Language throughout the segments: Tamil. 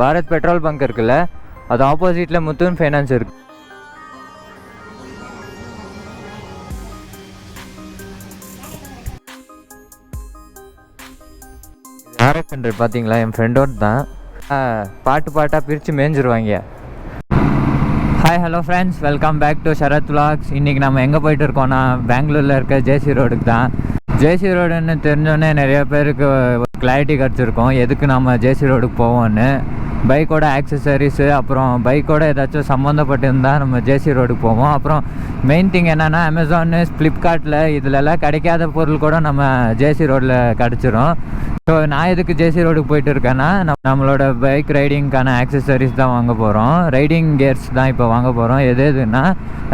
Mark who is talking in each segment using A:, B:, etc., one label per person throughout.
A: பாரத் பெட்ரோல் பங்க் இருக்குல்ல, அது ஆப்போசிட்டில் முத்தூட் ஃபைனான்ஸ் இருக்கு. RX 100 பார்த்தீங்களா, என் ஃப்ரெண்டோட தான். பாட்டு பாட்டாக பிரித்து மேய்ஞ்சிருவாங்க. Hi hello friends, welcome back to Sarath vlogs. இன்றைக்கி நம்ம எங்கே போயிட்டு இருக்கோம்னா, பெங்களூரில் இருக்க ஜேசி ரோடுக்கு தான். ஜேசி ரோடுன்னு தெரிஞ்சோன்னே நிறைய பேருக்கு கிளாரிட்டி கிடச்சிருக்கோம் எதுக்கு நம்ம ஜேசி ரோடுக்கு போவோம்னு. பைக்கோட ஆக்சசரிஸு, அப்புறம் பைக்கோட ஏதாச்சும் சம்மந்தப்பட்டிருந்தால் நம்ம ஜேசி ரோடுக்கு போவோம். அப்புறம் மெயின் திங் என்னென்னா, அமேசானு, ஃப்ளிப்கார்ட்டில் இதிலெல்லாம் கிடைக்காத பொருள் கூட நம்ம ஜேசி ரோடில் கிடச்சிரும். ஸோ நான் எதுக்கு ஜேசி ரோடுக்கு போயிட்டு இருக்கேன்னா, நம்மளோட பைக் ரைடிங்க்கான ஆக்சசரிஸ் தான் வாங்க போகிறோம். ரைடிங் கியர்ஸ் தான் இப்போ வாங்க போகிறோம். எதுனா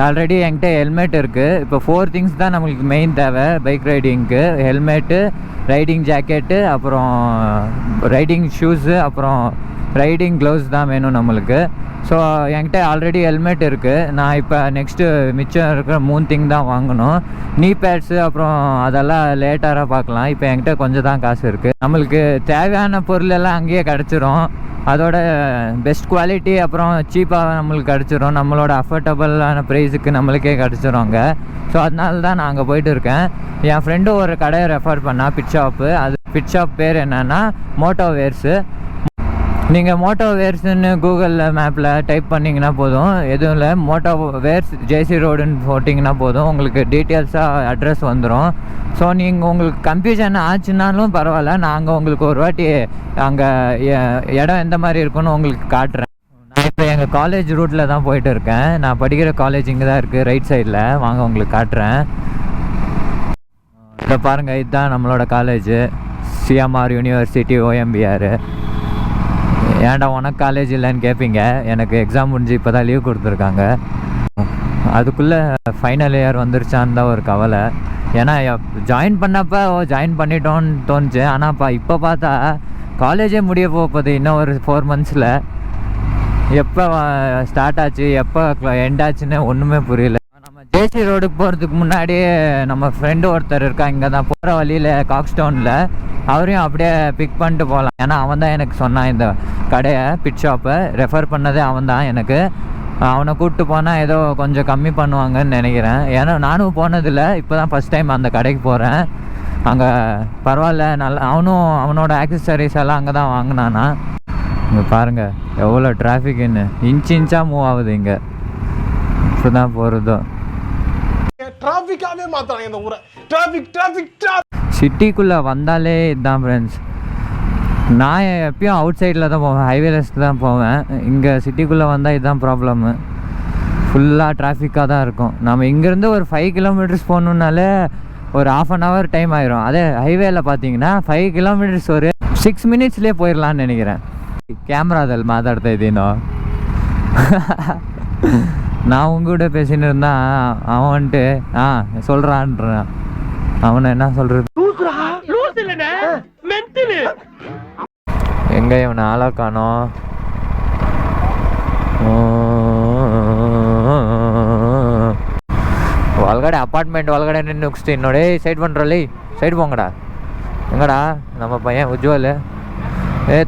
A: ஆல்ரெடி என்கிட்ட ஹெல்மெட் இருக்குது. இப்போ 4 திங்ஸ் தான் நம்மளுக்கு மெயின் தேவை பைக் ரைடிங்க்கு. ஹெல்மெட்டு, ரைடிங் ஜாக்கெட்டு, அப்புறம் ரைடிங் ஷூஸு, அப்புறம் ரைடிங் க்ளவுஸ் தான் வேணும் நம்மளுக்கு. ஸோ என்கிட்ட ஆல்ரெடி ஹெல்மெட் இருக்குது. நான் இப்போ நெக்ஸ்ட்டு மிச்சம் இருக்கிற 3 திங் தான் வாங்கணும். நீ பேட்ஸு, அப்புறம் அதெல்லாம் லேட்டராக பார்க்கலாம். இப்போ என்கிட்ட கொஞ்சம் தான் காசு இருக்குது. நம்மளுக்கு தேவையான பொருள் எல்லாம் அங்கேயே கிடச்சிரும். அதோட பெஸ்ட் குவாலிட்டி, அப்புறம் சீப்பாக நம்மளுக்கு கிடச்சிரும். நம்மளோட அஃபோர்டபுளான ப்ரைஸுக்கு நம்மளுக்கே கிடச்சிரும் அங்கே. ஸோ அதனால தான் நான் அங்கே போயிட்டு இருக்கேன். என் ஃப்ரெண்டு ஒரு கடையை ரெஃபர் பண்ணால், பிட் ஷாப்பு. அது பிட் ஷாப் பேர் என்னென்னா மோட்டோ வேர்ஸு. நீங்கள் மோட்டோ வேர்ஸ்ன்னு கூகுளில் மேப்பில் டைப் பண்ணிங்கன்னா போதும், எதுவும் இல்லை, மோட்டோ வேர்ஸ் ஜேசி ரோடுன்னு போட்டிங்கன்னா போதும், உங்களுக்கு டீட்டெயில்ஸாக அட்ரஸ் வந்துடும். ஸோ நீங்கள் உங்களுக்கு கன்ஃபியூஷன் ஆச்சுன்னாலும் பரவாயில்ல, நாங்கள் உங்களுக்கு ஒரு வாட்டி அங்கே இடம் எந்த மாதிரி இருக்குன்னு உங்களுக்கு காட்டுறேன். நான் இப்போ எங்கள் காலேஜ் ரூட்டில் தான் போயிட்டு இருக்கேன். நான் படிக்கிற காலேஜ் இங்கே தான் இருக்குது, ரைட் சைடில். வாங்க உங்களுக்கு காட்டுறேன். இதை பாருங்கள், இதுதான் நம்மளோட காலேஜு, சிஎம்ஆர் யூனிவர்சிட்டி OMBR. ஏன்டா உனக்கு காலேஜ் இல்லைன்னு கேட்பீங்க. எனக்கு எக்ஸாம் முடிஞ்சு இப்போ தான் லீவ் கொடுத்துருக்காங்க. அதுக்குள்ளே ஃபைனல் இயர் வந்துருச்சான்னு தான் ஒரு கவலை. ஏன்னா ஜாயின் பண்ணப்போ ஜாயின் பண்ணிட்டோன்னு தோணுச்சு. ஆனால் இப்போ பார்த்தா காலேஜே முடிய போகுது இன்னும் ஒரு 4 மந்த்ஸில். எப்போ ஸ்டார்ட் ஆச்சு, எப்போ எண்ட் ஆச்சுன்னு ஒன்றுமே புரியல. நம்ம ஜேசி ரோடுக்கு போகிறதுக்கு முன்னாடியே நம்ம ஃப்ரெண்டு ஒருத்தர் இருக்கா, இங்கே தான் போகிற வழியில் காக்ஸ்டவுனில். அவரையும் அப்படியே பிக் பண்ணிட்டு போகலாம். ஏன்னா அவன் தான் எனக்கு சொன்னான் இந்த கடையை, பிட் ஷாப்பை ரெஃபர் பண்ணதே அவன் தான் எனக்கு. அவனை கூப்பிட்டு போனால் ஏதோ கொஞ்சம் கம்மி பண்ணுவாங்கன்னு நினைக்கிறேன். ஏன்னா நானும் போனதில்லை, இப்போ தான் ஃபஸ்ட் டைம் அந்த கடைக்கு போகிறேன். அங்கே பரவாயில்ல, நல்லா. அவனோட ஆக்சசரிஸ் எல்லாம் அங்கே தான் வாங்கினானா. இங்கே பாருங்கள் எவ்வளோ டிராஃபிக்னு, இன்ச்சாக மூவ் ஆகுது இங்கே. இப்போ தான் போகிறதோ
B: டிராஃபிக்காவே மாத்துறாங்க இந்த ஊரை. டிராஃபிக்
A: சிட்டிக்குள்ளே வந்தாலே இதுதான் ஃப்ரெண்ட்ஸ். நான் எப்பயும் அவுட் சைடில் தான் போவேன், ஹைவேலஸ்க்கு தான் போவேன். இங்கே சிட்டிக்குள்ளே வந்தால் இதுதான் ப்ராப்ளம்மு. ஃபுல்லாக டிராஃபிக்காக தான் இருக்கும். நம்ம இங்கேருந்து ஒரு 5 கிலோமீட்டர்ஸ் போகணுன்னாலே ஒரு 1/2 hour டைம் ஆயிரும். அதே ஹைவேல பார்த்தீங்கன்னா 5 கிலோமீட்டர்ஸ் ஒரு 6 மினிட்ஸ்லேயே போயிடலான்னு நினைக்கிறேன். கேமராದಲ್ಲಿ ಮಾತಾಡ್ತಾ ಇದ್ದೀನೋ நான் உங்ககிட்ட பேசின்னு இருந்தான். அவன் வந்துட்டு சொல்கிறான்றான். அவனை என்ன சொல்கிறது, எங்கே இவனை ஆளா காணோம். ಒಳಗಡೆ ಅಪಾರ್ಟ್ಮೆಂಟ್ ಒಳಗಡೆ ನುಗ್ಸ್ತೀನಿ ನೋಡಿ. ಸೈಡ್ ಬಂದ್ರಲ್ಲಿ, ಸೈಡ್ போங்கடா. எங்கடா நம்ம பையன் உஜ்வல்?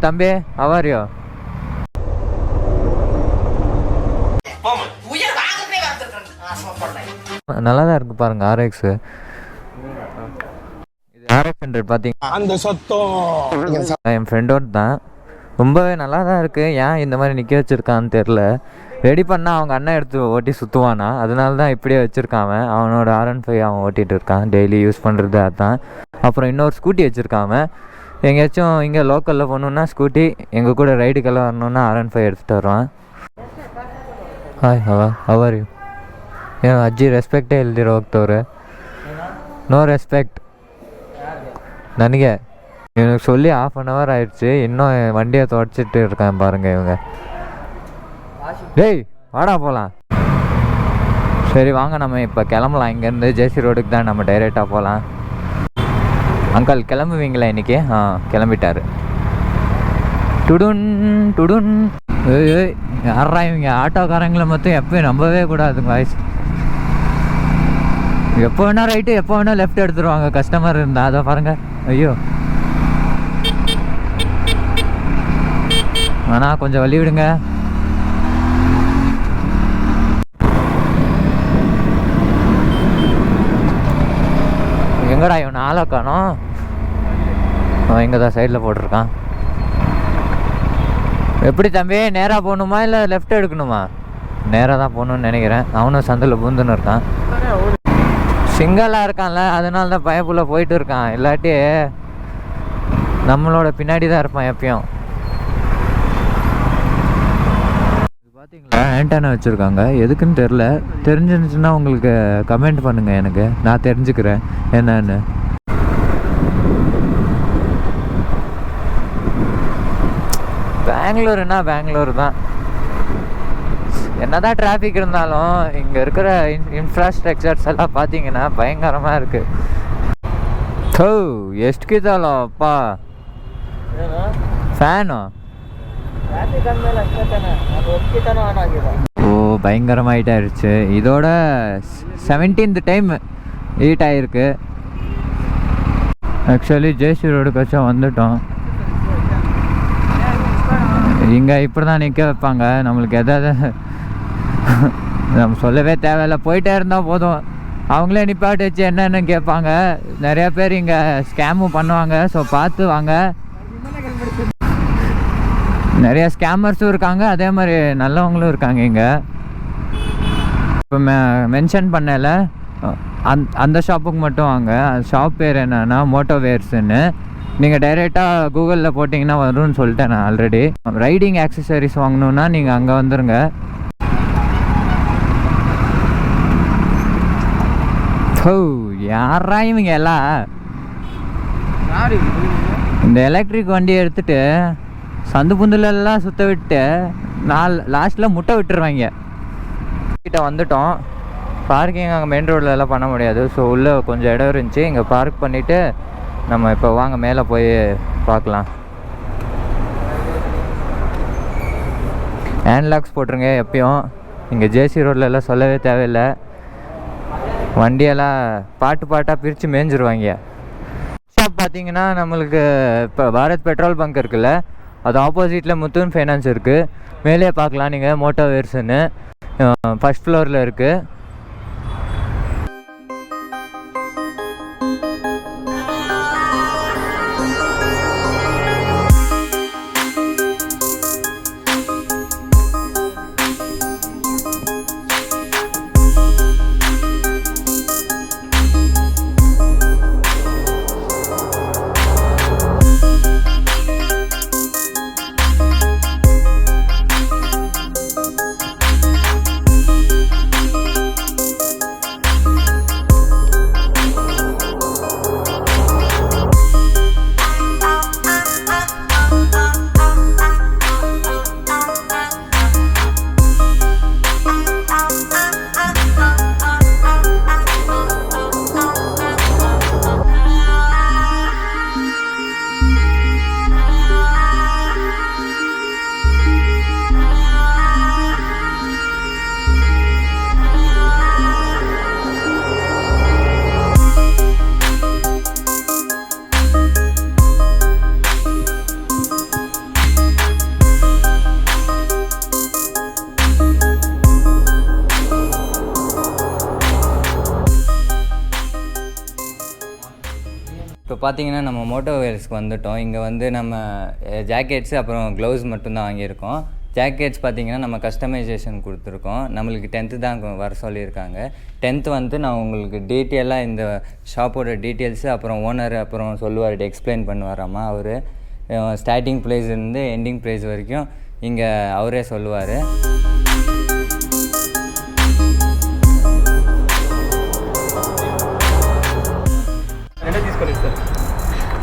A: தம்பி, அவாரியோ? நல்லா தான் இருக்கு பாருங்க RX. இது RX 100 பார்த்தீங்கன்னா
B: அந்த சத்தம்
A: என் ஃப்ரெண்டோட தான். ரொம்பவே நல்லா தான் இருக்குது. ஏன் இந்த மாதிரி நிற்க வச்சுருக்கான்னு தெரில. ரெடி பண்ணால் அவங்க அண்ணன் எடுத்து ஓட்டி சுற்றுவானா, அதனால தான் இப்படியே வச்சுருக்கான். அவனோட R15 அவன் ஓட்டிகிட்டு இருக்கான், டெய்லி யூஸ் பண்ணுறது அதுதான். அப்புறம் இன்னொரு ஸ்கூட்டி வச்சுருக்கான். எங்கேயாச்சும் இங்கே லோக்கலில் போகணுன்னா ஸ்கூட்டி, எங்கள் கூட ரைடுக்கெல்லாம் வரணுன்னா R15 எடுத்துகிட்டு வருவான். Hi how are you? ಏನು ಅಜ್ಜಿ ರೆಸ್ಪೆಕ್ಟೇ ಇಲ್ದಿರೋ ಹೋಗ್ತವ್ರೆ. ನೋ ರೆಸ್ಪೆಕ್ಟ್ ನನಗೆ. இவனுக்கு சொல்லி 1/2 hour ஆயிடுச்சு, இன்னும் வண்டியை தொடச்சிட்டு இருக்கான் பாருங்க இவங்க. டேய் வாடா போகலாம். சரி வாங்க நம்ம இப்போ கிளம்பலாம். இங்கேருந்து ஜேசி ரோடுக்கு தான் நம்ம டைரெக்டாக போகலாம். அங்கிள் கிளம்புவீங்களா இன்றைக்கி? கிளம்பிட்டாரு. டுடுன் டுடுன். ஏய் யாரா இவங்க? ஆட்டோக்காரங்களை மொத்தம் எப்போயும் நம்பவே கூடாதுங்க வாய்ஸ். எப்போ வேணால் ரைட்டு, எப்போ வேணால் லெஃப்ட் எடுத்துருவாங்க கஸ்டமர் இருந்தால். அதை பாருங்கள். ஐயோ ஆனால் கொஞ்சம் வழி விடுங்க. எங்கடா இவன் ஆளை காணோம்? இங்கே தான் சைடில் போட்டிருக்கான். எப்படி தம்பி, நேராக போகணுமா இல்லை லெஃப்ட் எடுக்கணுமா? நேராக தான் போகணுன்னு நினைக்கிறேன். அவனும் சந்தில் பூந்துன்னு இருக்கான். சிங்கலாக இருக்கான்ல, அதனால தான் பயப்புள்ள போயிட்டு இருக்கான். இல்லாட்டி நம்மளோட பின்னாடி தான் இருப்பான் எப்பயும். பார்த்தீங்களா, ஆண்டனா வச்சுருக்காங்க. எதுக்குன்னு தெரில. தெரிஞ்சிருந்துச்சுன்னா உங்களுக்கு கமெண்ட் பண்ணுங்கள், எனக்கு நான் தெரிஞ்சுக்கிறேன் என்னன்னு. பெங்களூருன்னா பெங்களூர் தான். என்னதான் டிராஃபிக் இருந்தாலும் இங்கே இருக்கிற இன்ஃப்ராஸ்ட்ரக்சர்ஸ் எல்லாம் பார்த்தீங்கன்னா பயங்கரமாக இருக்குது. ಥೋ ಎಷ್ಟು ಕಿತ್ತಲ್ಲ ಅಪ್ಪ ಫ್ಯಾನು. ஓ பயங்கரமாக ஹீட் ஆயிடுச்சு. இதோட 17th டைம் ஹீட் ஆகிருக்கு. ஆக்சுவலி ஜேசி ரோடுக்காச்சும் வந்துட்டோம். இங்கே இப்படி தான் நிற்க வைப்பாங்க. நம்மளுக்கு எதாவது நம்ம சொல்லவே தேவையில்லை, போயிட்டே இருந்தால் போதும். அவங்களே நிப்பாட்டு வச்சு என்னென்னு கேட்பாங்க. நிறையா பேர் இங்கே ஸ்கேமும் பண்ணுவாங்க. ஸோ பார்த்து வாங்க. நிறையா ஸ்கேமர்ஸும் இருக்காங்க, அதே மாதிரி நல்லவங்களும் இருக்காங்க இங்கே. இப்போ மென்ஷன் பண்ணல, அந்த ஷாப்புக்கு மட்டும் வாங்க. ஷாப் பேர் என்னன்னா மோட்டோவேர்ஸ்ன்னு. நீங்கள் டைரெக்டாக கூகுளில் போட்டிங்கன்னா வரும்னு சொல்லிட்டேன் நான் ஆல்ரெடி. ரைடிங் ஆக்சசரிஸ் வாங்கணுன்னா நீங்கள் அங்கே வந்துடுங்க. யாரா இவங்க எல்லாம் இந்த எலக்ட்ரிக் வண்டியை எடுத்துட்டு சந்து புந்துலெல்லாம் சுற்ற விட்டு லாஸ்ட்டில் முட்டை விட்டுருவாங்க. கிட்ட வந்துட்டோம். பார்க்கிங் அங்கே மெயின் ரோடில் எல்லாம் பண்ண முடியாது. ஸோ உள்ளே கொஞ்சம் இடம் இருந்துச்சு, இங்கே பார்க் பண்ணிவிட்டு நம்ம இப்போ வாங்க மேலே போய் பார்க்கலாம். ஹேண்ட்லாக்ஸ் போட்டுருங்க எப்பயும். இங்கே ஜேசி ரோட்ல எல்லாம் சொல்லவே தேவையில்லை. வண்டியெல்லாம் பாட்டாக பிரித்து மேய்ஞ்சிருவாங்க. ஷாப் பார்த்தீங்கன்னா நம்மளுக்கு இப்போ பாரத் பெட்ரோல் பங்க் இருக்குல்ல, அது ஆப்போசிட்டில் முத்தூட் ஃபைனான்ஸ் இருக்குது. மேலே பார்க்கலாம் நீங்கள் மோட்டோவேர்ஸ்ன்னு. ஃபஸ்ட் ஃப்ளோரில் இருக்குது. இப்போ பார்த்தீங்கன்னா நம்ம மோட்டோவேர்ஸ்க்கு வந்துவிட்டோம். இங்கே வந்து நம்ம ஜாக்கெட்ஸு அப்புறம் க்ளவுஸ் மட்டும்தான் வாங்கியிருக்கோம். ஜாக்கெட்ஸ் பார்த்தீங்கன்னா நம்ம கஸ்டமைசேஷன் கொடுத்துருக்கோம். நம்மளுக்கு 10th தான் வர சொல்லியிருக்காங்க. 10th வந்து நான் உங்களுக்கு டீட்டெயிலாக இந்த ஷாப்போட டீட்டெயில்ஸு அப்புறம் ஓனர் அப்புறம் சொல்லுவார், எக்ஸ்பிளைன் பண்ணுவாராம்மா அவர். ஸ்டார்டிங் ப்ரைஸ்லேருந்து எண்டிங் ப்ரைஸ் வரைக்கும் இங்கே அவரே சொல்லுவார்.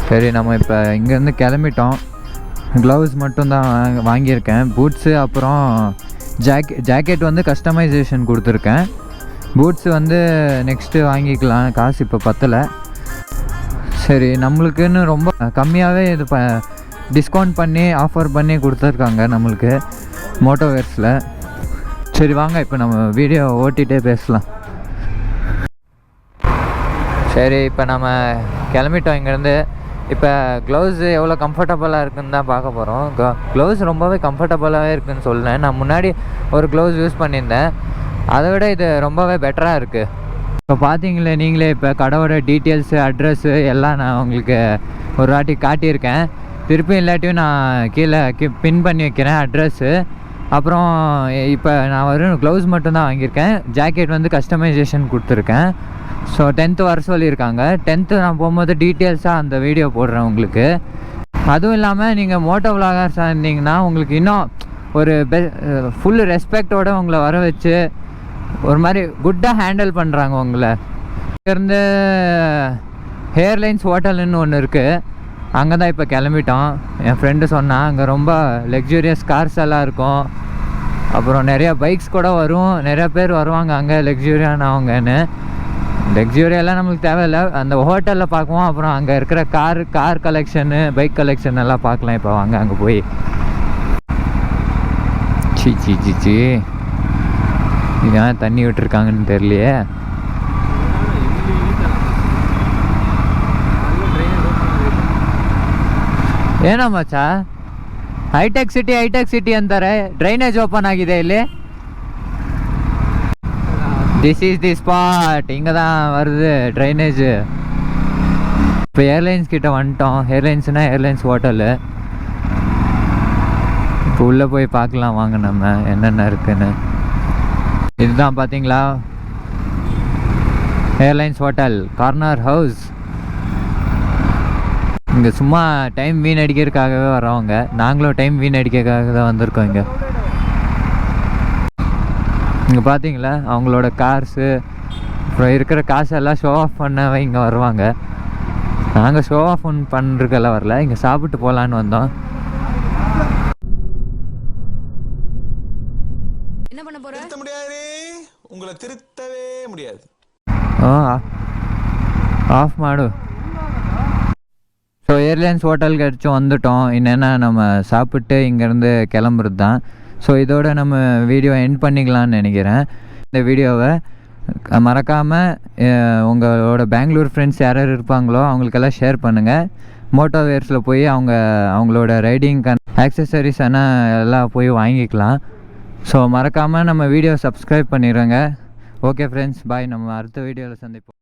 A: சரி, நம்ம இப்போ இங்கேருந்து கிளம்பிட்டோம். க்ளவுஸ் மட்டும்தான் வாங்கியிருக்கேன். பூட்ஸு அப்புறம் ஜாக்கெட் வந்து கஸ்டமைசேஷன் கொடுத்துருக்கேன். பூட்ஸு வந்து நெக்ஸ்ட்டு வாங்கிக்கலாம், காசு இப்போ பத்தலை. சரி, நம்மளுக்குன்னு ரொம்ப கம்மியாகவே இது டிஸ்கவுண்ட் பண்ணி ஆஃபர் பண்ணி கொடுத்துருக்காங்க நம்மளுக்கு மோட்டோவேர்ஸில். சரி வாங்க, இப்போ நம்ம வீடியோ ஓட்டிகிட்டே பேசலாம். சரி, இப்போ நம்ம கிளம்பிட்டோம் இங்கேருந்து. இப்போ க்ளவுஸு எவ்வளோ கம்ஃபர்டபுளாக இருக்குன்னு தான் பார்க்க போகிறோம். க்ளவுஸ் ரொம்பவே கம்ஃபர்டபுளாகவே இருக்குதுன்னு சொல்லேன். நான் முன்னாடி ஒரு க்ளவுஸ் யூஸ் பண்ணியிருந்தேன், அதை விட இது ரொம்பவே பெட்டராக இருக்குது. இப்போ பார்த்தீங்களே நீங்களே, இப்போ கடையோட டீட்டெயில்ஸு, அட்ரஸ்ஸு எல்லாம் நான் உங்களுக்கு ஒரு வாட்டி காட்டியிருக்கேன். திருப்பி இல்லாட்டியும் நான் கீழே பின் பண்ணி வைக்கிறேன் அட்ரஸ்ஸு. அப்புறம் இப்போ நான் வெறும் க்ளவுஸ் மட்டும்தான் வாங்கியிருக்கேன். ஜாக்கெட் வந்து கஸ்டமைசேஷன் கொடுத்துருக்கேன். ஸோ 10th வர சொல்லியிருக்காங்க. 10th நான் போகும்போது டீட்டெயில்ஸாக அந்த வீடியோ போடுறேன் உங்களுக்கு. அதுவும் இல்லாமல் நீங்கள் மோட்டோ விலாகர்ஸாக இருந்தீங்கன்னா உங்களுக்கு இன்னும் ஒரு ஃபுல் ரெஸ்பெக்டோடு உங்களை வர வச்சு ஒரு மாதிரி குட்டாக ஹேண்டில் பண்ணுறாங்க உங்களை. இங்கேருந்து ஹேர்லைன்ஸ் ஹோட்டல்னு ஒன்று இருக்குது, அங்கே தான் இப்போ கிளம்பிட்டோம். என் ஃப்ரெண்டு சொன்னான் அங்கே ரொம்ப லக்ஸூரியஸ் கார்ஸ் எல்லாம் இருக்கும், அப்புறம் நிறையா பைக்ஸ் கூட வரும், நிறையா பேர் வருவாங்க அங்கே லக்ஸூரியானவங்கன்னு. லக்ஸூரியெல்லாம் நம்மளுக்கு தேவையில்லை, அந்த ஹோட்டலில் பார்க்குவோம். அப்புறம் அங்கே இருக்கிற கார் கலெக்ஷனு, பைக் கலெக்ஷன் எல்லாம் பார்க்கலாம். இப்போ வாங்க அங்கே போய். சி ஏன் தண்ணி விட்டுருக்காங்கன்னு தெரியலையே. ಏನೋ ಮಚ್ಚ, ಹೈಟೆಕ್ ಸಿಟಿ ಅಂತಾರೆ, ಡ್ರೈನೇಜ್ ಓಪನ್ ಆಗಿದೆ ಇಲ್ಲಿ. திஸ் இஸ் தி ஸ்பாட், இங்கே தான் வருது ட்ரைனேஜு. இப்போ ஏர்லைன்ஸ் கிட்ட வந்துட்டோம். ஏர்லைன்ஸ்னால் ஏர்லைன்ஸ் ஹோட்டலு. இப்போ உள்ளே போய் பார்க்கலாம் வாங்க நம்ம என்னென்ன இருக்குன்னு. இதுதான் பார்த்தீங்களா ஏர்லைன்ஸ் ஹோட்டல், கார்னர் ஹவுஸ். இங்கே சும்மா டைம் வீணடிக்கிறதுக்காகவே வரவங்க, நாங்களும் டைம் வீணடிக்கிறதுக்காக தான் வந்திருக்கோம். இங்கே பார்த்தீங்களா அவங்களோட கார்ஸு, அப்புறம் இருக்கிற காசெல்லாம் ஷோ ஆஃப் பண்ணவே இங்கே வருவாங்க. நாங்கள் ஷோ ஆஃப் பண்ணுறதுக்கெல்லாம் வரல, இங்கே சாப்பிட்டு போகலான்னு வந்தோம்.
C: என்ன பண்ண போற?
B: திருத்த முடியாது, உங்களை திருத்தவே முடியாது.
A: ஆஃப் மாடு. ஸோ ஏர்லைன்ஸ் ஹோட்டலுக்கு அடிச்சும் வந்துட்டோம். என்னென்னா நம்ம சாப்பிட்டு இங்கேருந்து கிளம்புறது தான். ஸோ இதோட நம்ம வீடியோ எண்ட் பண்ணிக்கலான்னு நினைக்கிறேன். இந்த வீடியோவை மறக்காமல் உங்களோட பெங்களூர் ஃப்ரெண்ட்ஸ் யார் இருப்பாங்களோ அவங்களுக்கெல்லாம் ஷேர் பண்ணுங்கள். மோட்டோவேர்ஸில் போய் அவங்களோட ரைடிங் ஆக்சசரிஸ் எல்லாம் போய் வாங்கிக்கலாம். ஸோ மறக்காமல் நம்ம வீடியோ சப்ஸ்கிரைப் பண்ணிடுங்க. ஓகே ஃப்ரெண்ட்ஸ், பாய். நம்ம அடுத்த வீடியோவில் சந்திப்போம்.